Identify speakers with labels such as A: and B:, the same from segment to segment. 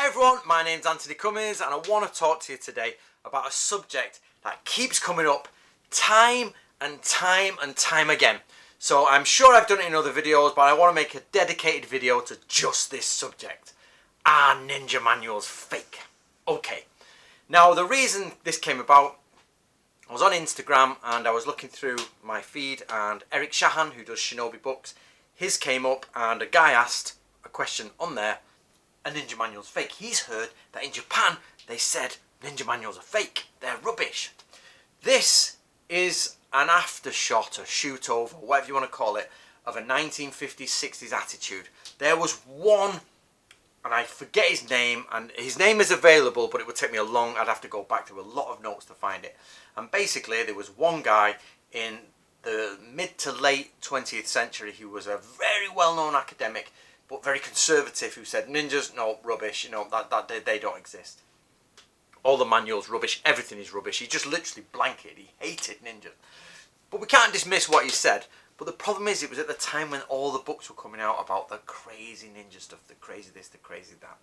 A: everyone, my name's Antony Cummins and I want to talk to you today about a subject that keeps coming up time and time again. So I'm sure I've done it in other videos, but I want to make a dedicated video to just this subject. Are ninja manuals fake? Okay, now the reason this came about, I was on Instagram and I was looking through my feed and Eric Shahan, who does Shinobi books, his came up and a guy asked a question on there. A ninja manual's fake. He's heard that in Japan they said ninja manuals are fake, they're rubbish. This is an aftershot, a shoot over, whatever you want to call it, of a 1950s, 60s attitude. There was one, and I forget his name, and his name is available, but it would take me I'd have to go back to a lot of notes to find it. And basically there was one guy in the mid to late 20th century who was a very well-known academic, but very conservative, who said ninjas, no, rubbish, you know, that they don't exist. All the manuals rubbish, everything is rubbish. He just literally blanketed, he hated ninjas. But we can't dismiss what he said. But the problem is, it was at the time when all the books were coming out about the crazy ninja stuff, the crazy this, the crazy that.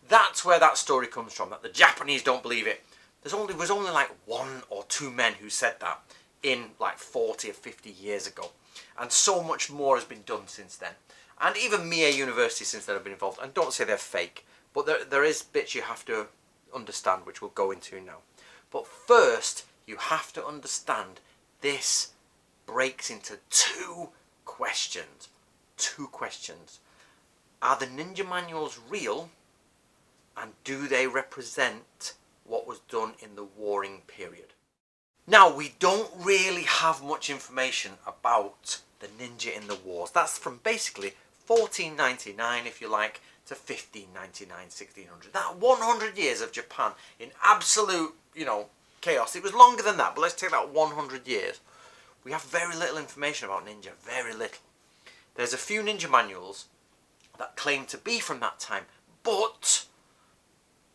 A: That's where that story comes from, that the Japanese don't believe it. There was only like 1 or 2 men who said that in like 40 or 50 years ago. And so much more has been done since then. And even Mie University since then have been involved. And don't say they're fake, but there is bits you have to understand, which we'll go into now. But first, you have to understand this breaks into 2 questions. 2 questions. Are the ninja manuals real? And do they represent what was done in the warring period? Now, we don't really have much information about the ninja in the wars. That's from basically 1499, if you like, to 1599, 1600. That 100 years of Japan in absolute, chaos. It was longer than that, but let's take that 100 years. We have very little information about ninja, very little. There's a few ninja manuals that claim to be from that time, but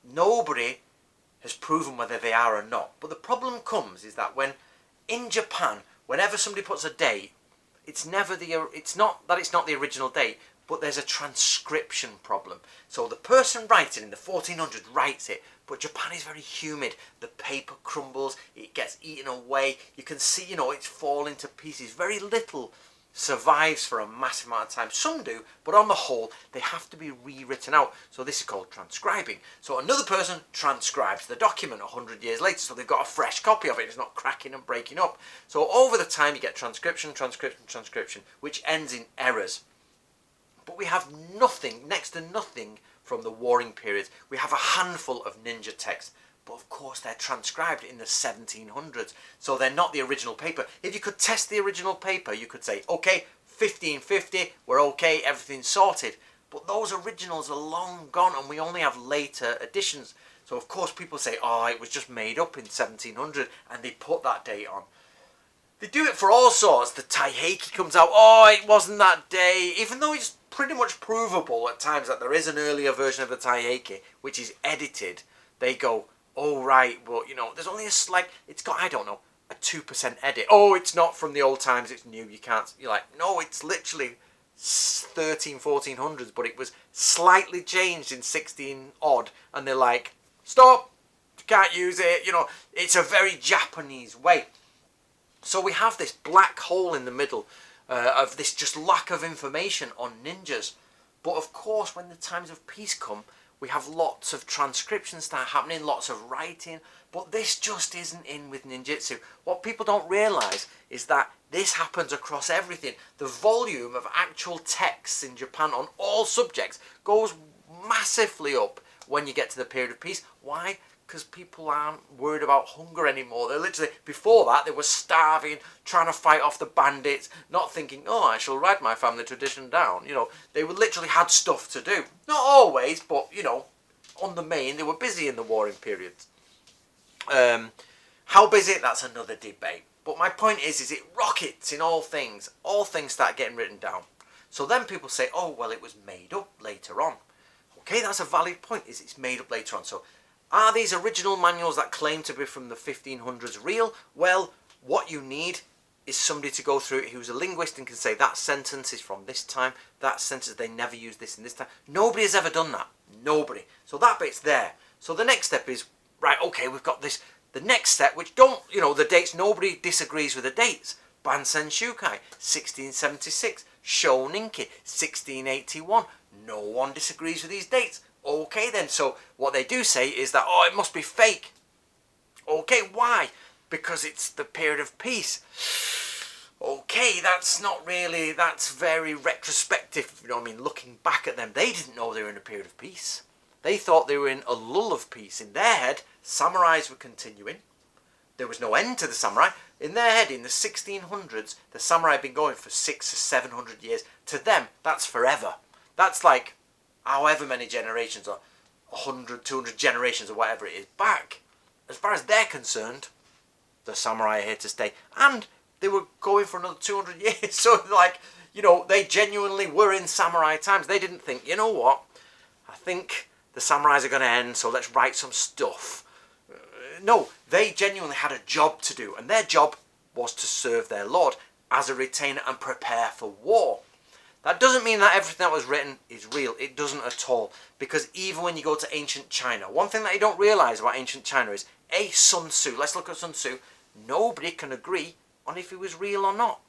A: nobody has proven whether they are or not. But the problem comes is that when, in Japan, whenever somebody puts a date, it's not that it's not the original date, but there's a transcription problem. So the person writing in the 1400s writes it, but Japan is very humid. The paper crumbles, it gets eaten away. You can see, it's falling to pieces. Very little survives for a massive amount of time. Some do, but on the whole, they have to be rewritten out. So this is called transcribing. So another person transcribes the document 100 years later, so they've got a fresh copy of it. It's not cracking and breaking up. So over the time, you get transcription, which ends in errors. But we have nothing, next to nothing, from the warring period. We have a handful of ninja texts. But of course they're transcribed in the 1700s, so they're not the original paper. If you could test the original paper, you could say, okay, 1550, we're okay, everything's sorted. But those originals are long gone and we only have later editions. So of course people say, oh, it was just made up in 1700 and they put that date on. They do it for all sorts. The Taiheki comes out, oh, it wasn't that day, even though it's pretty much provable at times that there is an earlier version of the Taiheki, which is edited. They go, oh right, well, there's only a slight, it's got, I don't know, a 2% edit. Oh, it's not from the old times, it's new, you can't, you're like, no, it's literally 1400s, but it was slightly changed in 16 odd, and they're like, stop, you can't use it, it's a very Japanese way. So we have this black hole in the middle of this just lack of information on ninjas. But of course, when the times of peace come, we have lots of transcriptions start happening, lots of writing, but this just isn't in with ninjutsu. What people don't realise is that this happens across everything. The volume of actual texts in Japan on all subjects goes massively up when you get to the period of peace. Why? Because people aren't worried about hunger anymore. They're literally, before that, they were starving, trying to fight off the bandits, not thinking, oh, I shall write my family tradition down. They were literally had stuff to do. Not always, but, on the main, they were busy in the warring periods. How busy? That's another debate. But my point is it rockets in all things. All things start getting written down. So then people say, oh, well, it was made up later on. Okay, that's a valid point, it's made up later on. So are these original manuals that claim to be from the 1500s real? Well, what you need is somebody to go through it who's a linguist and can say that sentence is from this time, that sentence they never use this in this time. Nobody has ever done that. Nobody. So that bit's there. So the next step is, right, okay, we've got this. The next step, which don't, the dates, nobody disagrees with the dates. Bansen Shukai, 1676. Shoninki, 1681. No one disagrees with these dates. Okay then, so what they do say is that, oh, it must be fake. Okay, why? Because it's the period of peace. Okay, that's not really, that's very retrospective, looking back at them. They didn't know they were in a period of peace. They thought they were in a lull of peace. In their head, samurais were continuing. There was no end to the samurai. In their head, in the 1600s, the samurai had been going for 600 or 700 years. To them, that's forever. That's like however many generations, or 100, 200 generations, or whatever it is, back. As far as they're concerned, the samurai are here to stay. And they were going for another 200 years. So, they genuinely were in samurai times. They didn't think, you know what, I think the samurais are going to end, so let's write some stuff. No, they genuinely had a job to do. And their job was to serve their lord as a retainer and prepare for war. That doesn't mean that everything that was written is real. It doesn't at all. Because even when you go to ancient China, one thing that you don't realise about ancient China is, Sun Tzu, let's look at Sun Tzu, nobody can agree on if he was real or not.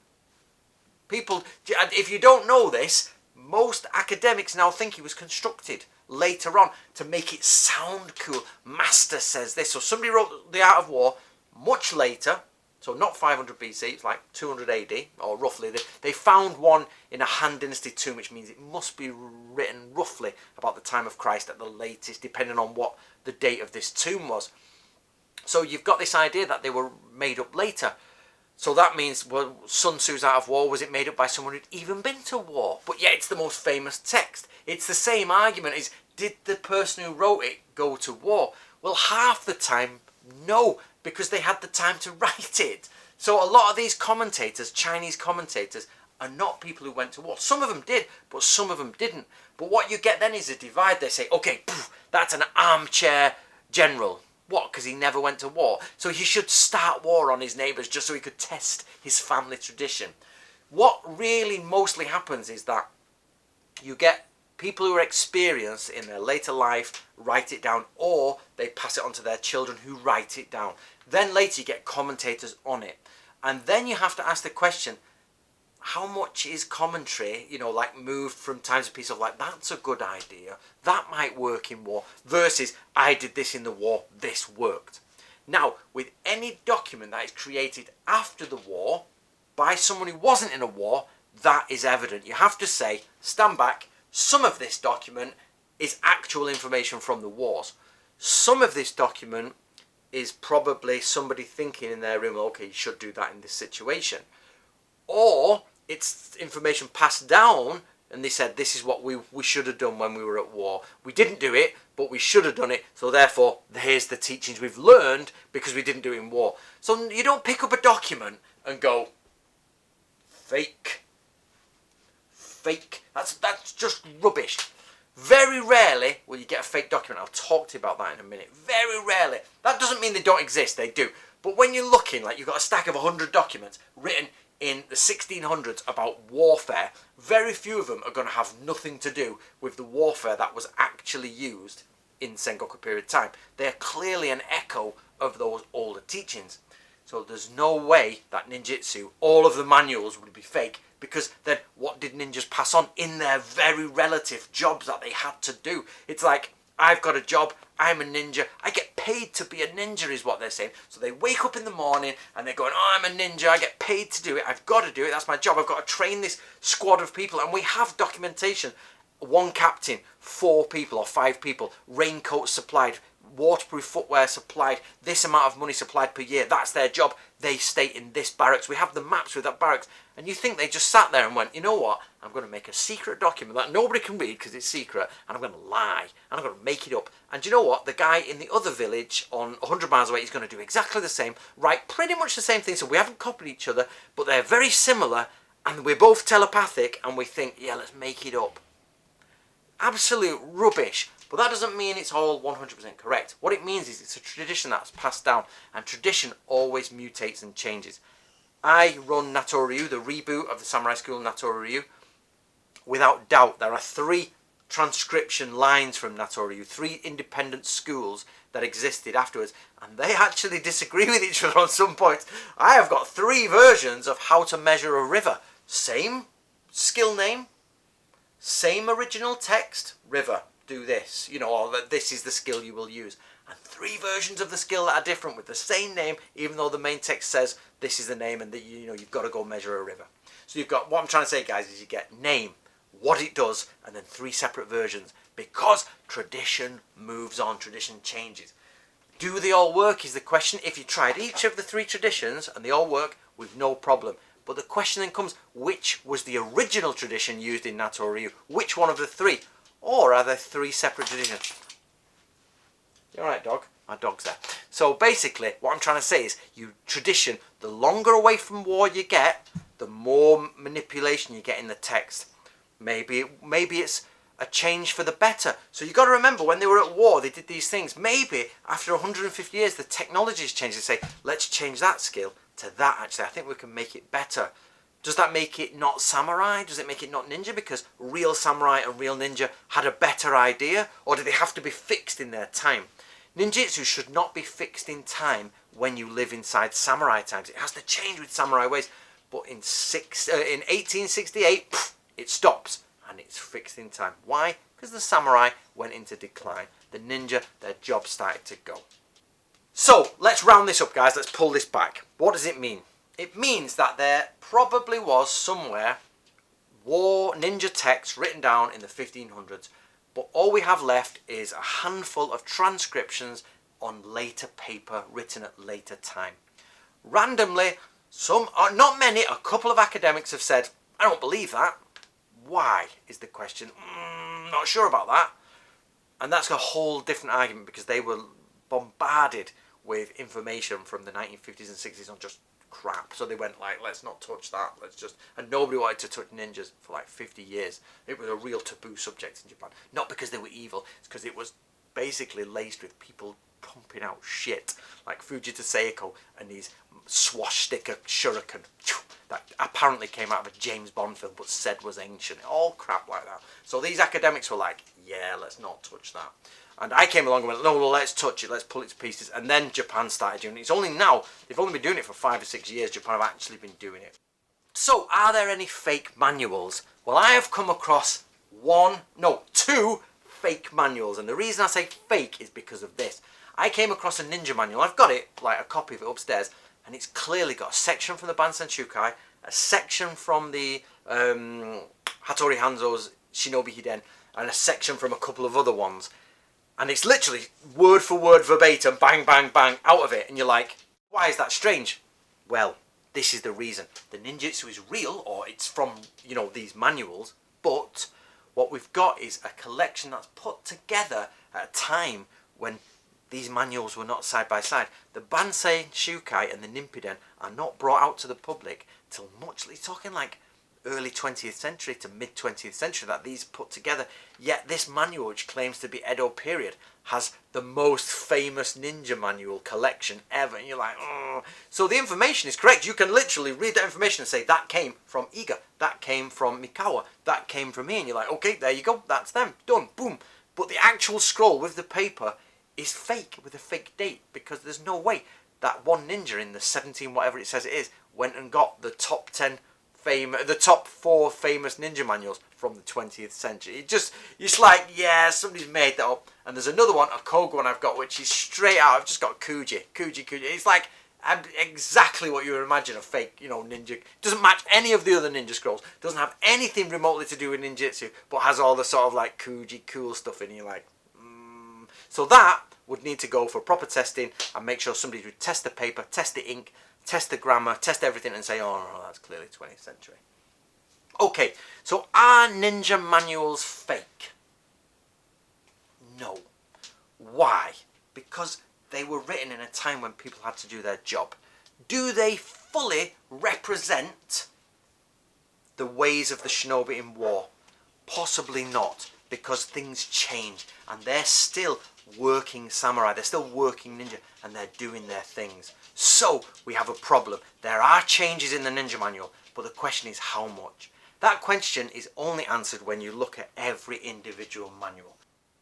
A: People, if you don't know this, most academics now think he was constructed later on to make it sound cool. Master says this. So somebody wrote The Art of War much later, so not 500 BC, it's like 200 AD, or roughly. They found one in a Han Dynasty tomb, which means it must be written roughly about the time of Christ at the latest, depending on what the date of this tomb was. So you've got this idea that they were made up later. So that means, well, Sun Tzu's Art of War, was it made up by someone who'd even been to war? But yet it's the most famous text. It's the same argument, is did the person who wrote it go to war? Well, half the time, no, because they had the time to write it. So a lot of these commentators, Chinese commentators, are not people who went to war. Some of them did, but some of them didn't. But what you get then is a divide. They say, okay, that's an armchair general. What? Because he never went to war. So he should start war on his neighbours just so he could test his family tradition. What really mostly happens is that you get people who are experienced in their later life write it down, or they pass it on to their children who write it down. Then later you get commentators on it. And then you have to ask the question, how much is commentary, moved from times of peace of that's a good idea, that might work in war, versus I did this in the war, this worked. Now, with any document that is created after the war by someone who wasn't in a war, that is evident. You have to say, stand back, some of this document is actual information from the wars. Some of this document is probably somebody thinking in their room, okay, you should do that in this situation. Or it's information passed down and they said this is what we should have done when we were at war. We didn't do it, but we should have done it, so therefore here's the teachings we've learned because we didn't do it in war. So you don't pick up a document and go, fake. That's just rubbish. Very rarely will you get a fake document. I'll talk to you about that in a minute. Very rarely. That doesn't mean they don't exist, they do. But when you're looking, you've got a stack of 100 documents written in the 1600s about warfare, very few of them are going to have nothing to do with the warfare that was actually used in Sengoku period time. They are clearly an echo of those older teachings. So there's no way that ninjutsu, all of the manuals would be fake, because then what did ninjas pass on in their very relative jobs that they had to do? It's like, I've got a job, I'm a ninja, I get paid to be a ninja is what they're saying. So they wake up in the morning and they're going, oh, I'm a ninja, I get paid to do it, I've got to do it, that's my job, I've got to train this squad of people. And we have documentation, 1 captain, 4 people or 5 people, raincoats supplied, waterproof footwear supplied, this amount of money supplied per year, that's their job. They stay in this barracks. We have the maps with that barracks. And you think they just sat there and went, you know what, I'm going to make a secret document that nobody can read because it's secret, and I'm going to lie, and I'm going to make it up. And you know what, the guy in the other village on 100 miles away is going to do exactly the same, write pretty much the same thing. So we haven't copied each other, but they're very similar, and we're both telepathic, and we think, yeah, let's make it up. Absolute rubbish. But that doesn't mean it's all 100% correct. What it means is it's a tradition that's passed down, and tradition always mutates and changes. I run Natoryu, the reboot of the Samurai School Natoryu. Without doubt, there are 3 transcription lines from Natoryu, 3 independent schools that existed afterwards, and they actually disagree with each other on some points. I have got 3 versions of how to measure a river. Same skill name, same original text, river, do this, you know, or this is the skill you will use. And 3 versions of the skill that are different with the same name, even though the main text says this is the name and that you've got to go measure a river. So you've got, what I'm trying to say, guys, is you get name, what it does, and then 3 separate versions, because tradition moves on, tradition changes. Do they all work is the question. If you tried each of the 3 traditions and they all work, with no problem. But the question then comes, which was the original tradition used in Natoryu? Which one of the 3? Or are there 3 separate traditions? You alright, dog? My dog's there. So basically, what I'm trying to say is, tradition, the longer away from war you get, the more manipulation you get in the text. Maybe it's a change for the better. So you've got to remember, when they were at war, they did these things. Maybe after 150 years, the technology's changed. They say, let's change that skill to that, actually. I think we can make it better. Does that make it not samurai? Does it make it not ninja? Because real samurai and real ninja had a better idea? Or do they have to be fixed in their time? Ninjutsu should not be fixed in time when you live inside samurai times. It has to change with samurai ways. But in 1868, it stops and it's fixed in time. Why? Because the samurai went into decline. The ninja, their job started to go. So, let's round this up, guys. Let's pull this back. What does it mean? It means that there probably was somewhere war ninja text written down in the 1500s, but all we have left is a handful of transcriptions on later paper written at later time. Randomly, not many, a couple of academics have said, I don't believe that. Why is the question? Not sure about that. And that's a whole different argument, because they were bombarded with information from the 1950s and 60s on just crap. So they went like, let's not touch that. And nobody wanted to touch ninjas for like 50 years. It was a real taboo subject in Japan. Not because they were evil, it's because it was basically laced with people pumping out shit. Like Fujita Seiko and these swastika shuriken that apparently came out of a James Bond film but said was ancient. All crap like that. So these academics were like, yeah, let's not touch that. And I came along and went, no, let's touch it, let's pull it to pieces. And then Japan started doing it. It's only now, they've only been doing it for 5 or 6 years, Japan have actually been doing it. So, are there any fake manuals? Well, I have come across 2 fake manuals. And the reason I say fake is because of this. I came across a ninja manual. I've got it, like a copy of it upstairs. And it's clearly got a section from the Bansen Shukai, a section from the Hattori Hanzo's Shinobi Hiden, and a section from a couple of other ones. And it's literally word for word verbatim, bang, bang, bang, out of it. And you're like, why is that strange? Well, this is the reason. The ninjutsu is real, or it's from, these manuals. But what we've got is a collection that's put together at a time when these manuals were not side by side. The Bansei Shukai and the Nippiden are not brought out to the public till you're talking like early 20th century to mid 20th century that these put together. Yet this manual, which claims to be Edo period, has the most famous ninja manual collection ever. And you're like, oh. So the information is correct. You can literally read that information and say, that came from Iga, that came from Mikawa, that came from me. And you're like, okay, there you go, that's them, done, boom. But the actual scroll with the paper is fake, with a fake date, because there's no way that one ninja in the 17 whatever it says it is went and got the top 4 famous ninja manuals from the 20th century. It's like, yeah, somebody's made that up. And there's another one, a Koga one I've got, which is straight out. I've just got Kuji. It's like exactly what you would imagine a fake, ninja. Doesn't match any of the other ninja scrolls. Doesn't have anything remotely to do with ninjutsu, but has all the sort of like Kuji cool stuff in. You're like, So that would need to go for proper testing and make sure somebody would test the paper, test the ink, test the grammar, test everything and say, oh no, that's clearly 20th century. Okay, so are ninja manuals fake? No. Why? Because they were written in a time when people had to do their job. Do they fully represent the ways of the shinobi in war? Possibly not, because things change and they're still working samurai, they're still working ninja, and they're doing their things. So we have a problem. There are changes in the Ninja Manual, but the question is how much? That question is only answered when you look at every individual manual.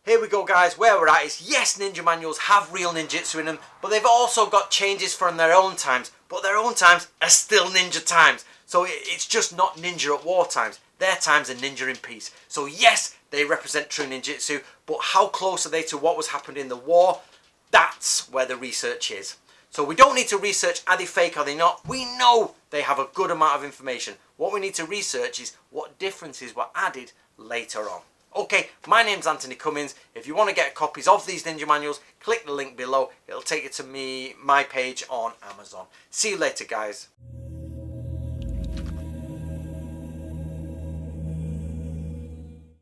A: Here we go guys, where we're at is yes, Ninja Manuals have real ninjutsu in them, but they've also got changes from their own times, but their own times are still ninja times. So it's just not ninja at war times. Their times are ninja in peace. So yes, they represent true ninjutsu, but how close are they to what was happening in the war? That's where the research is. So we don't need to research are they fake, are they not? We know they have a good amount of information. What we need to research is what differences were added later on. Okay, my name's Antony Cummins. If you want to get copies of these Ninja Manuals, click the link below. It'll take you to my page on Amazon. See you later, guys.